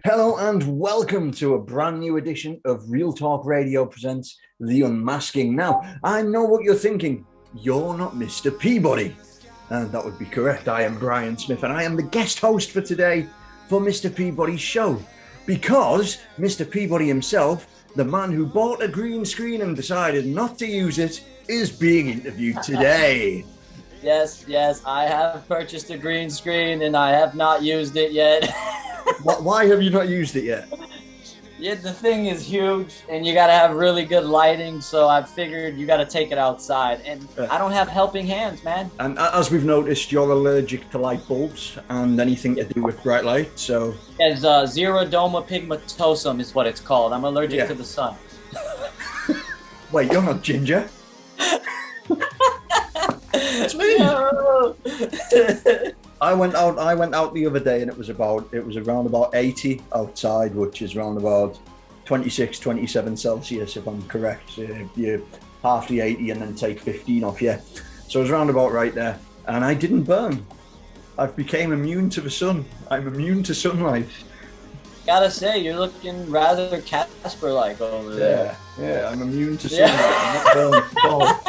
Hello and welcome to a brand new edition of Real Talk Radio presents The Unmasking. Now, I know what you're thinking. You're not Mr. Peabody. And that would be correct. I am Brian Smith and I am the guest host for today for Mr. Peabody's show. Because Mr. Peabody himself, the man who bought a green screen and decided not to use it, is being interviewed today. Yes, I have purchased a green screen and I have not used it yet. Why have you not used it yet? Yeah, the thing is huge and you got to have really good lighting, so I figured you got to take it outside. And I don't have helping hands, man. And as we've noticed, you're allergic to light bulbs and anything to do with bright light, so... It's xeroderma pigmentosum is what it's called. I'm allergic to the sun. Wait, you're not ginger? It's me. No. I went out the other day and it was around about 80 outside, which is around about 26, 27 Celsius, if I'm correct. You half the 80 and then take 15 off, yeah. So it was around about right there. And I didn't burn. I've became immune to the sun. I'm immune to sunlight. Gotta say, you're looking rather Casper-like over there. Yeah, I'm immune to sunlight. I'm not burned at all.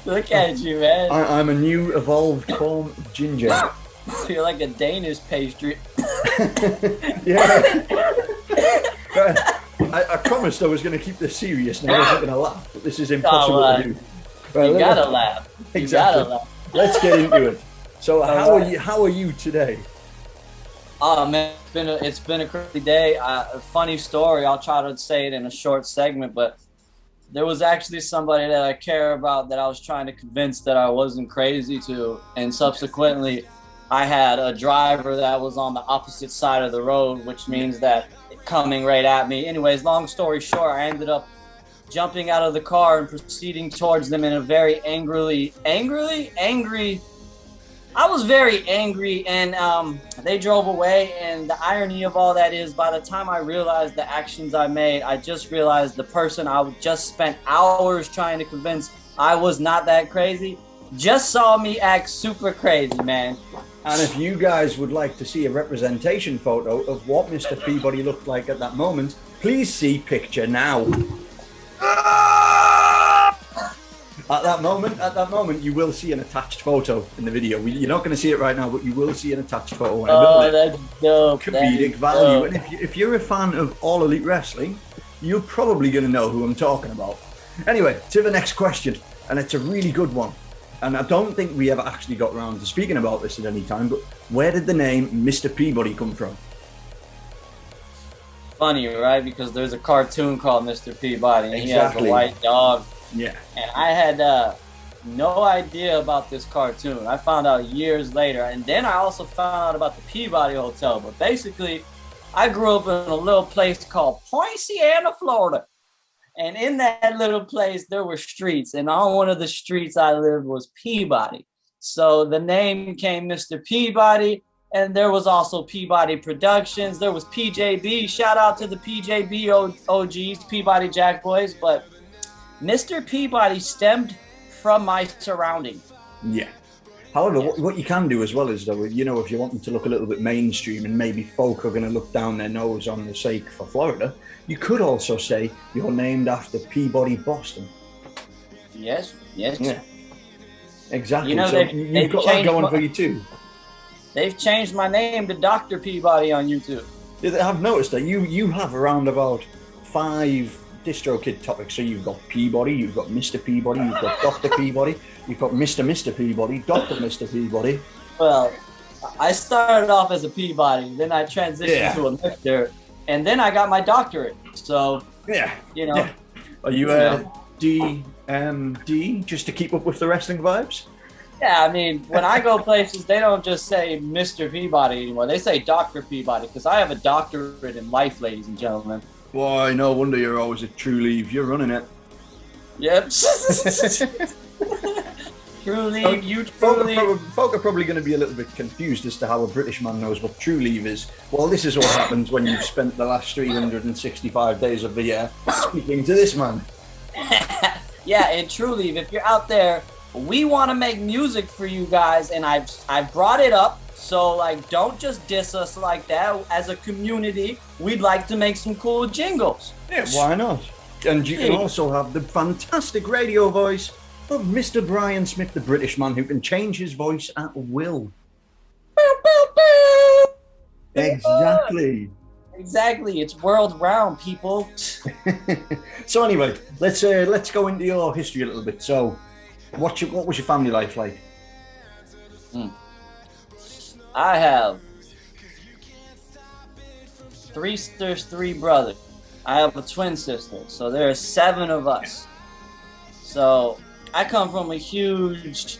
Look at you, man. I'm a new evolved form of ginger. You're like a Danish pastry. Yeah. I promised I was going to keep this serious and I wasn't going to laugh, but this is impossible to do. Right, you gotta laugh. Exactly. You gotta laugh. Let's get into it. So how are you today? Oh man, it's been a crazy day. A funny story. I'll try to say it in a short segment, but there was actually somebody that I care about that I was trying to convince that I wasn't crazy to, and subsequently I had a driver that was on the opposite side of the road, which means that coming right at me. Anyways, long story short, I ended up jumping out of the car and proceeding towards them in a very angry. I was very angry, and they drove away, and the irony of all that is, by the time I realized the actions I made, I just realized the person I just spent hours trying to convince I was not that crazy just saw me act super crazy, man. And if you guys would like to see a representation photo of what Mr. Peabody looked like at that moment, please see picture now. At that moment, you will see an attached photo in the video. You're not going to see it right now, but you will see an attached photo. Oh, that's dope. Comedic value. And if you're a fan of All Elite Wrestling, you're probably going to know who I'm talking about. Anyway, to the next question, and it's a really good one. And I don't think we ever actually got around to speaking about this at any time, but where did the name Mr. Peabody come from? Funny, right? Because there's a cartoon called Mr. Peabody, and he has a white dog. Yeah. And I had no idea about this cartoon. I found out years later. And then I also found out about the Peabody Hotel. But basically, I grew up in a little place called Poinciana, Florida. And in that little place, there were streets. And on one of the streets I lived was Peabody. So the name came Mr. Peabody. And there was also Peabody Productions. There was PJB. Shout out to the PJB OGs, Peabody Jack Boys. But Mr. Peabody stemmed from my surroundings. Yeah. However, what you can do as well is, though, you know, if you want them to look a little bit mainstream and maybe folk are going to look down their nose on the sake for Florida, you could also say you're named after Peabody, Boston. Yes. Yeah. Exactly. You know, so you've got that going for you too. They've changed my name to Dr. Peabody on YouTube. Yeah, I've noticed that you have around about 5 DistroKid topics. So you've got Peabody, you've got Mr. Peabody, you've got Dr. Peabody, you've got Mr. Peabody, Dr. Mr. Peabody. Well, I started off as a Peabody, then I transitioned to a Mr., and then I got my doctorate. So, you know. Yeah. Are you DMD just to keep up with the wrestling vibes? Yeah, I mean, when I go places, they don't just say Mr. Peabody anymore. They say Dr. Peabody, because I have a doctorate in life, ladies and gentlemen. Boy, no wonder you're always at True Leave. You're running it. Yep. True Leave, you True Leave. Folk are probably going to be a little bit confused as to how a British man knows what True Leave is. Well, this is what happens when you've spent the last 365 days of the year speaking to this man. Yeah, and True Leave, if you're out there, we want to make music for you guys, and I've brought it up So like, don't just diss us like that. As a community, we'd like to make some cool jingles. Yeah, why not? And you can also have the fantastic radio voice of Mr. Brian Smith, the British man who can change his voice at will. Exactly. Exactly. It's world round, people. So anyway, let's go into your history a little bit. So, what was your family life like? I have 3 sisters, 3 brothers. I have a twin sister, so there are 7 of us. So I come from a huge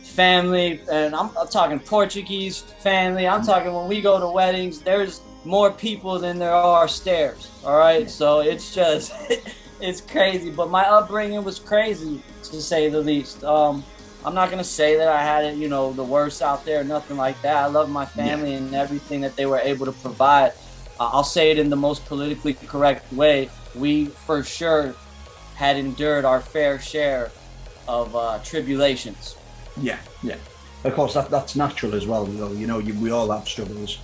family, and I'm talking Portuguese family. I'm talking when we go to weddings, there's more people than there are stairs. All right, so it's just it's crazy. But my upbringing was crazy, to say the least. I'm not gonna say that I had it, the worst out there, nothing like that. I love my family and everything that they were able to provide. I'll say it in the most politically correct way. We for sure had endured our fair share of tribulations. Yeah. Of course, that's natural as well. We all have struggles.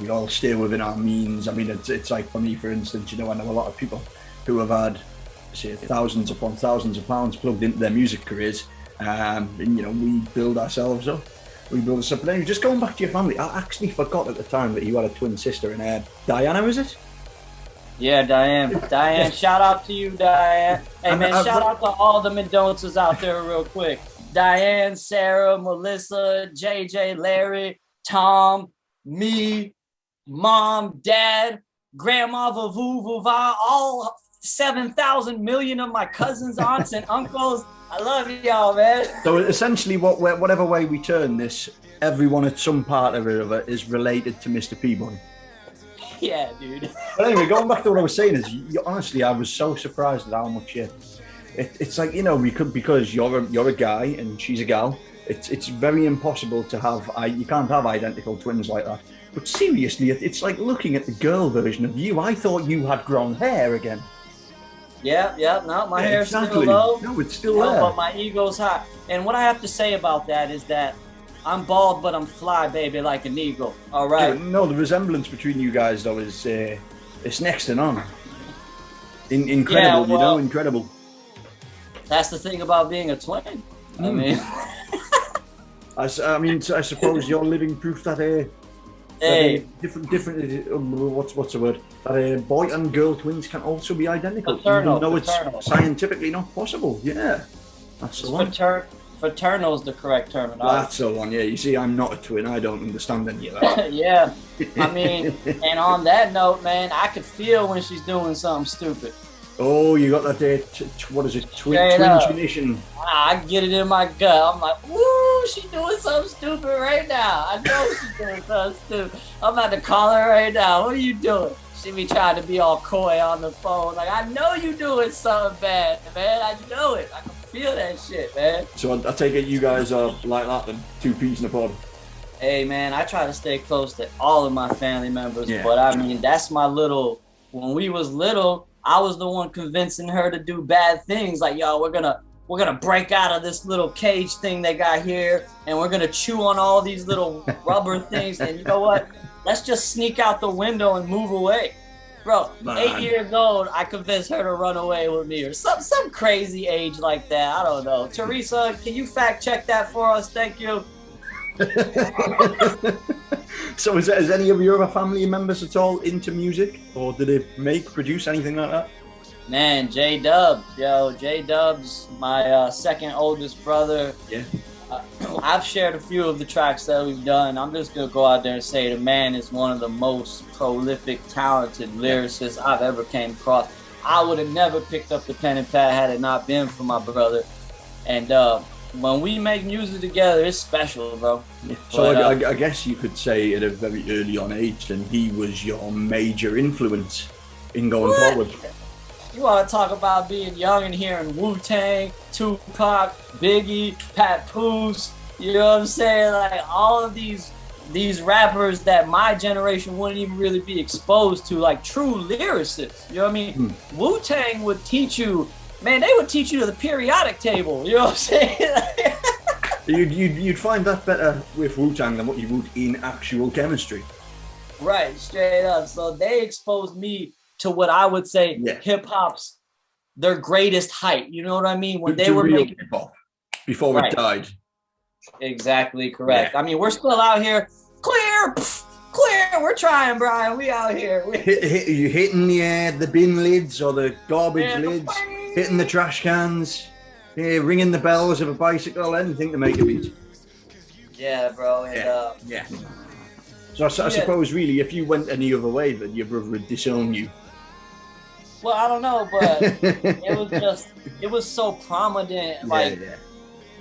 We all stay within our means. I mean, it's like for me, for instance, I know a lot of people who have had, say, thousands upon thousands of pounds plugged into their music careers. And we build ourselves up. But anyway, just going back to your family, I actually forgot at the time that you had a twin sister, and Diana, is it? Yeah, Diane. Diane, shout out to you, Diane. Hey, man, shout out to all the Mendozas out there real quick. Diane, Sarah, Melissa, JJ, Larry, Tom, me, Mom, Dad, Grandma, Vavu, Vuva, all 7,000 million of my cousins, aunts, and uncles. I love y'all, man. So essentially, whatever way we turn this, everyone at some part of it is related to Mr. Peabody. Yeah, dude. But anyway, going back to what I was saying is, honestly, I was so surprised at how much it's like, because you're a guy and she's a gal. It's very impossible to have. You can't have identical twins like that. But seriously, it's like looking at the girl version of you. I thought you had grown hair again. Yeah, no, my hair's still low. No, it's still there. But my ego's high. And what I have to say about that is that I'm bald, but I'm fly, baby, like an eagle. All right. No, the resemblance between you guys, though, is it's next to none. Incredible, incredible. That's the thing about being a twin. I suppose you're living proof that different. What's the word? That boy and girl twins can also be identical, even though it's scientifically not possible. Yeah, that's the one. Fraternal is the correct term. That's the one. Yeah, you see, I'm not a twin. I don't understand any of that. Yeah, and on that note, man, I could feel when she's doing something stupid. Oh, you got that what is it? Twin tradition. I get it in my gut. I'm like, woo, she's doing something stupid right now. I know she's doing something stupid. I'm about to call her right now. What are you doing? She be trying to be all coy on the phone. Like, I know you doing something bad, man. I know it. I can feel that shit, man. So I take it you guys are like that then, 2 peas in a pod. Hey, man, I try to stay close to all of my family members. Yeah. But that's my little. When we was little, I was the one convincing her to do bad things. Like, yo, we're gonna break out of this little cage thing they got here, and we're gonna chew on all these little rubber things. And you know what? Let's just sneak out the window and move away. Bro, 8 years old, I convinced her to run away with me, or some crazy age like that. I don't know. Teresa, can you fact check that for us? Thank you. So is any of your other family members at all into music, or did they produce anything like that? Man, J-Dub's my second oldest brother. Yeah. I've shared a few of the tracks that we've done. I'm just going to go out there and say the man is one of the most prolific, talented lyricists I've ever came across. I would have never picked up the pen and pad had it not been for my brother. And when we make music together, it's special, bro. Yeah. So I guess you could say at a very early on age, then he was your major influence in going forward. You want to talk about being young and hearing Wu-Tang, Tupac, Biggie, Pat Poose, you know what I'm saying? Like all of these rappers that my generation wouldn't even really be exposed to, like true lyricists. You know what I mean? Wu-Tang would teach you, man, they would teach you to the periodic table. You know what I'm saying? You'd find that better with Wu-Tang than what you would in actual chemistry. Right, straight up. So they exposed me to what I would say hip hop's their greatest height. You know what I mean? When they were making hip hop before it died. Exactly correct. Yeah. I mean, we're still out here. Clear. We're trying, Brian. We out here. You hitting the bin lids or the garbage lids, hitting the trash cans, ringing the bells of a bicycle, anything to make a beat. Yeah, bro. And, So I suppose, really, if you went any other way, then your brother would disown you. Well, I don't know, but it was so prominent,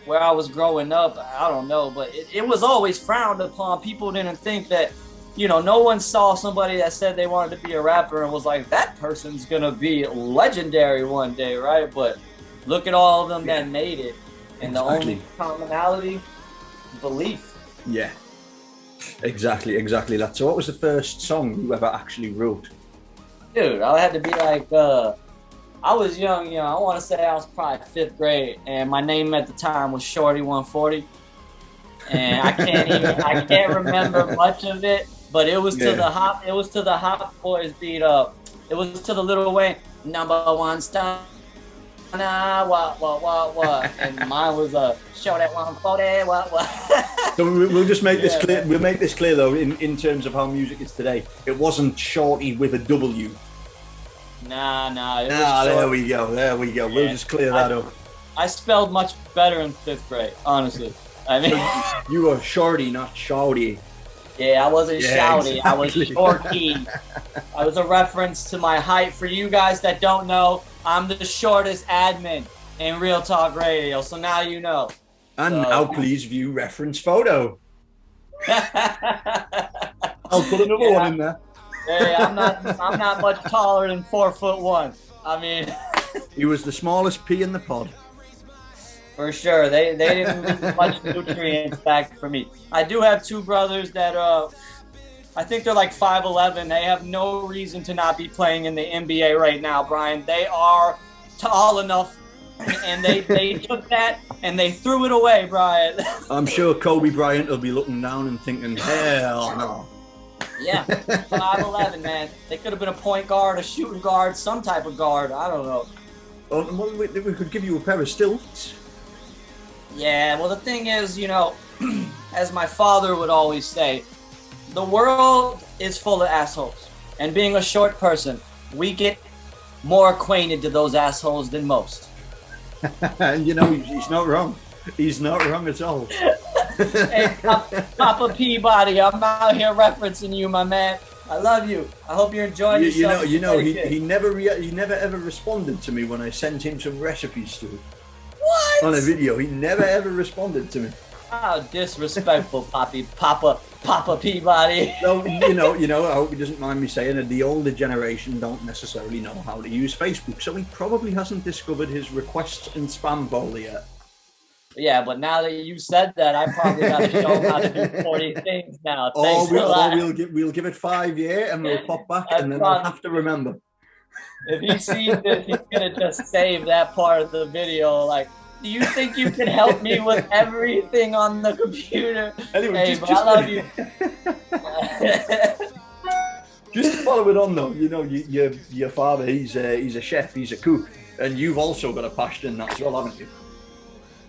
where I was growing up. I don't know, but it was always frowned upon. People didn't think that, no one saw somebody that said they wanted to be a rapper and was like, that person's going to be legendary one day, right? But look at all of them that made it. And the only commonality, belief. Yeah. Exactly that. So what was the first song you ever actually wrote? Dude, I had to be like, I was young, I want to say I was probably 5th grade, and my name at the time was Shorty 140. And I can't remember much of it, but it was to the Hot Boys beat up. It was to the Lil Wayne, #1 star. What? And mine was show that 140. What? So we'll just make this clear. We'll make this clear though, in terms of how music is today. It wasn't Shorty with a W. Nah. There we go. Yeah. We'll just clear that up. I spelled much better in 5th grade, honestly. I mean, you were Shorty, not Shouty. Yeah, I wasn't shouty. Exactly. I was shorty. I was a reference to my height. For you guys that don't know, I'm the shortest admin in Real Talk Radio. So now you know. And now please view reference photo. I'll put another one in there. Hey, I'm not much taller than 4'1". I mean, he was the smallest pea in the pod. For sure, they didn't leave much nutrients back for me. I do have 2 brothers that I think they're like 5'11". They have no reason to not be playing in the NBA right now, Brian. They are tall enough, and they took that and they threw it away, Brian. I'm sure Kobe Bryant will be looking down and thinking, hell no. Yeah, 5'11", man. They could have been a point guard, a shooting guard, some type of guard. I don't know. Oh, we could give you a pair of stilts. Yeah, well, the thing is, as my father would always say, the world is full of assholes. And being a short person, we get more acquainted to those assholes than most. And he's not wrong. He's not wrong at all. Hey, Papa Peabody, I'm out here referencing you, my man. I love you. I hope you're enjoying yourself. He never ever responded to me when I sent him some recipes to it. What? On a video, he never ever responded to me. How disrespectful, Papa Peabody. So, I hope he doesn't mind me saying that the older generation don't necessarily know how to use Facebook, so he probably hasn't discovered his requests and spam folder yet. Yeah, but now that you said that, I probably got to show him how to do 40 things now. We'll give it 5 years and we'll pop back and then I'll have to remember. If he sees this, he's going to just save that part of the video. Like, do you think you can help me with everything on the computer? Anyway, I love you. Just to follow it on though, your father, he's a chef, he's a cook, and you've also got a passion in that as well, haven't you?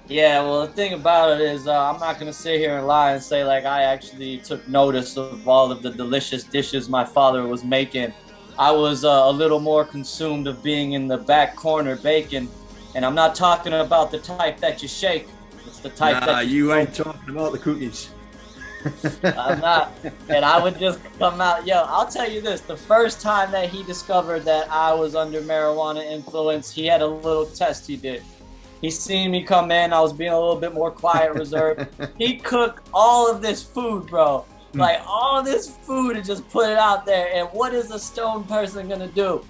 Yeah, well, the thing about it is I'm not going to sit here and lie and say like I actually took notice of all of the delicious dishes my father was making. I was a little more consumed of being in the back corner baking, and I'm not talking about the type that you shake. It's the type that you ain't talking about the cookies. I'm not. And I would just come out. Yo, I'll tell you this. The first time that he discovered that I was under marijuana influence, he had a little test he did. He seen me come in. I was being a little bit more quiet, reserved. He cooked all of this food, bro. Like, all this food and just put it out there. And what is a stone person going to do?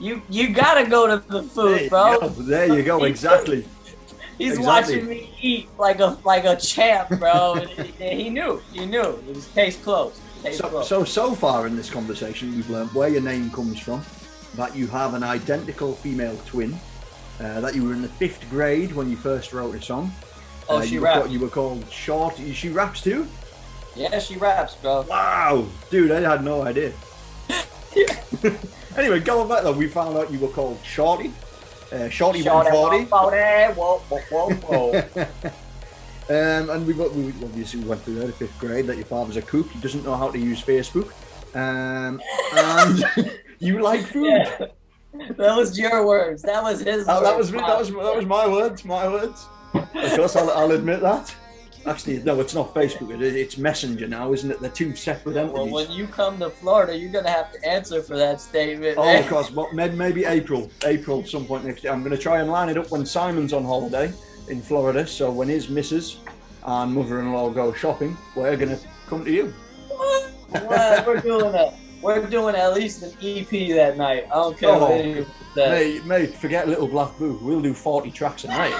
You got to go to the food, bro. There you go. Exactly. He's watching me eat like a champ, bro. And he knew. It was case closed. So far in this conversation, we've learned where your name comes from, that you have an identical female twin, that you were in the 5th grade when you first wrote a song, Oh, she raps. You were called Shorty. She raps too? Yeah, she raps, bro. Wow, dude, I had no idea. Anyway, going back though, we found out you were called Shorty. Shorty 140. Whoa, whoa, whoa. And we obviously went through that in 5th grade that your father's a cook. He doesn't know how to use Facebook. And you like food. Yeah. That was your words. That was his words. That was my words. My words. Of course, I'll admit that. Actually, no, it's not Facebook. It's Messenger now, isn't it? They're two separate entities. Well, when you come to Florida, you're gonna have to answer for that statement. Oh, of course. Well, maybe April, some point next year. I'm going to try and line it up when Simon's on holiday in Florida. So when his missus and mother-in-law go shopping, we're going to come to you. Well, we're doing at least an EP that night. I don't care what anyone says. Mate, forget Little Black Boo. We'll do 40 tracks a night.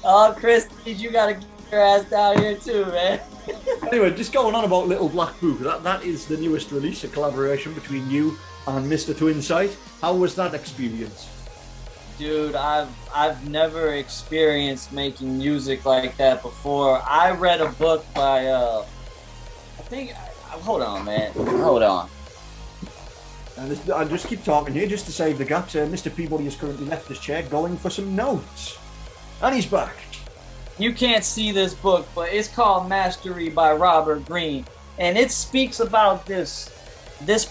Oh, Chris, you gotta get your ass down here too, man. Anyway, just going on about Little Black Boo. That is the newest release, a collaboration between you and Mr. Twinsight. How was that experience? Dude, I've never experienced making music like that before. I read a book by hold on, man. Hold on. And I just keep talking here just to save the gaps. Mr. Peabody has currently left his chair going for some notes. And he's back. You can't see this book, but it's called Mastery by Robert Greene. And it speaks about this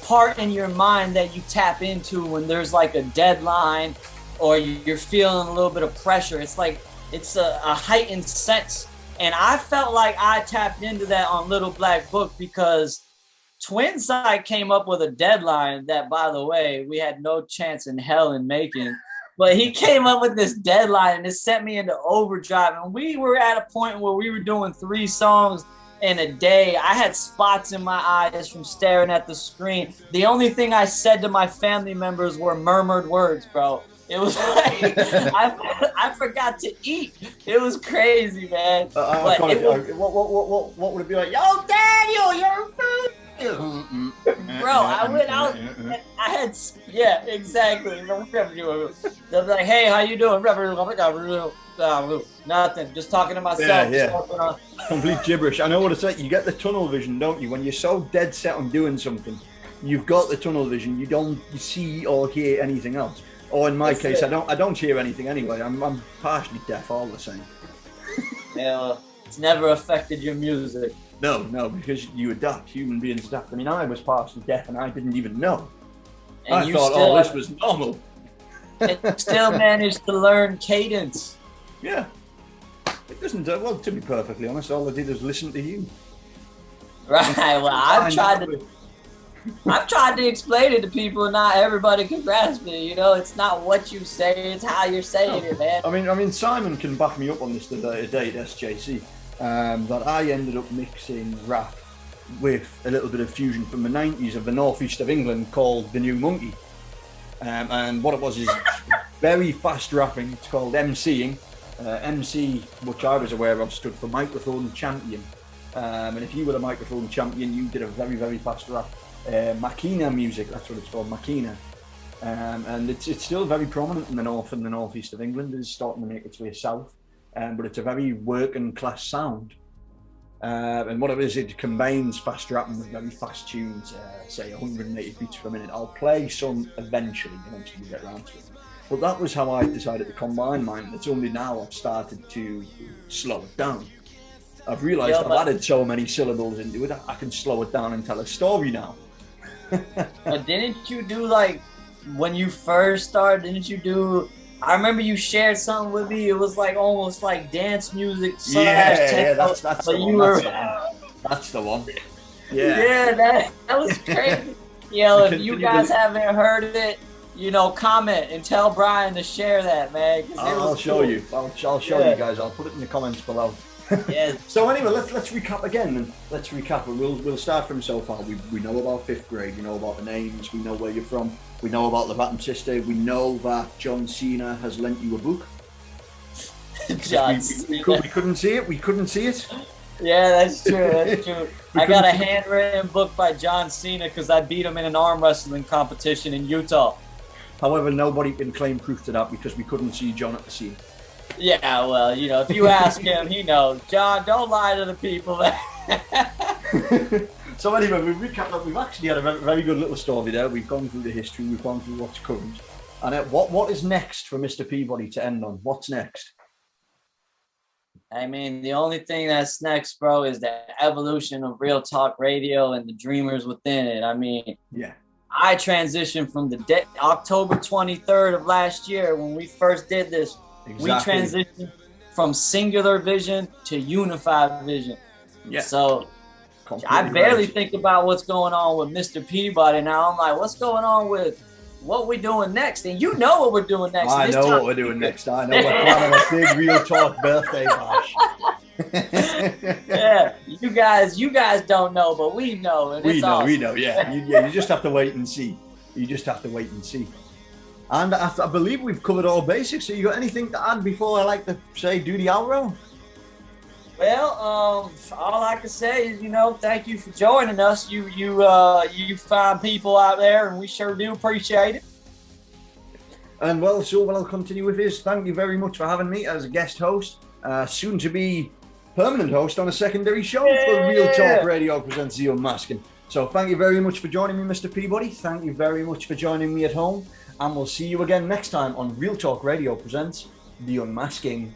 part in your mind that you tap into when there's like a deadline or you're feeling a little bit of pressure. It's like, it's a heightened sense. And I felt like I tapped into that on Little Black Book because Twinsight came up with a deadline that, by the way, we had no chance in hell in making. But he came up with this deadline and it sent me into overdrive. And we were at a point where we were doing 3 songs in a day. I had spots in my eyes from staring at the screen. The only thing I said to my family members were murmured words, bro. It was like, I forgot to eat. It was crazy, man. What would it be like? Yo, Daniel, you're food. Bro, I went out and I had, yeah, exactly. They'll be like, hey, how you doing? Nothing, just talking to myself. Yeah. Complete gibberish. I know what it's like. You get the tunnel vision, don't you? When you're so dead set on doing something, you've got the tunnel vision. You see or hear anything else. Or in my case, I don't hear anything anyway. I'm partially deaf all the same. Yeah, it's never affected your music. No, because you adapt. Human beings adapt. I mean, I was partially deaf and I didn't even know. And I thought, this was normal. And you still managed to learn cadence. Yeah. It doesn't, well, to be perfectly honest, all I did was listen to you. Right, well, I've tried to explain it to people, not everybody can grasp it, you know? It's not what you say, it's how you're saying it, man. I mean, Simon can back me up on this today at SJC. That I ended up mixing rap with a little bit of fusion from the 90s of the northeast of England called The New Monkey. And what it was is very fast rapping. It's called MCing. MC, which I was aware of, stood for Microphone Champion. And if you were a Microphone Champion, you did a very, very fast rap. Machina music, that's what it's called, Machina. And it's still very prominent in the north and the northeast of England. It's starting to make its way south. But it's a very working class sound. And what it is, it combines fast rapping with very fast tunes, say 180 beats per minute. I'll play some eventually we get around to it. But that was how I decided to combine mine. It's only now I've started to slow it down. I've realised I've added so many syllables into it, I can slow it down and tell a story now. But didn't you do, like, when you first started, I remember you shared something with me. It was like almost like dance music. Yeah, that's the one. That's the one. Yeah, that was crazy. If you guys haven't heard it, comment and tell Brian to share that, man. I'll show you. I'll show you guys. I'll put it in the comments below. Yeah. So anyway, let's recap again. And let's recap. We'll start from so far. We know about 5th grade. We know about the names. We know where you're from. We know about the Baton sister. We know that John Cena has lent you a book. We couldn't see it. We couldn't see it. Yeah, that's true. I got a handwritten book by John Cena because I beat him in an arm wrestling competition in Utah. However, nobody can claim proof to that because we couldn't see John at the scene. Yeah, well, you know, if you ask him, he knows. John, don't lie to the people. So anyway, we've recapped that. We've actually had a very, very good little story there. We've gone through the history. We've gone through what's current. And what is next for Mr. Peabody to end on? What's next? I mean, the only thing that's next, bro, is the evolution of Real Talk Radio and the dreamers within it. I mean, yeah, I transitioned from the October 23rd of last year when we first did this. Exactly. We transitioned from singular vision to unified vision. Yeah. So I barely think about what's going on with Mr. Peabody now. I'm like, what's going on with what we're doing next? And you know what we're doing next. I know what we're doing next. I know we're planning a big Real Talk birthday bash. Yeah, you guys don't know, but we know. And we know, awesome. We know, yeah. You just have to wait and see. You just have to wait and see. And I believe we've covered all basics. So you got anything to add before I like to say do the outro? Well, all I can say is, you know, thank you for joining us. You fine people out there, and we sure do appreciate it. And well, so what I'll continue with is thank you very much for having me as a guest host, soon to be permanent host on a secondary show for Real Talk Radio presents The Unmasking. So thank you very much for joining me, Mr. Peabody. Thank you very much for joining me at home, and we'll see you again next time on Real Talk Radio presents The Unmasking.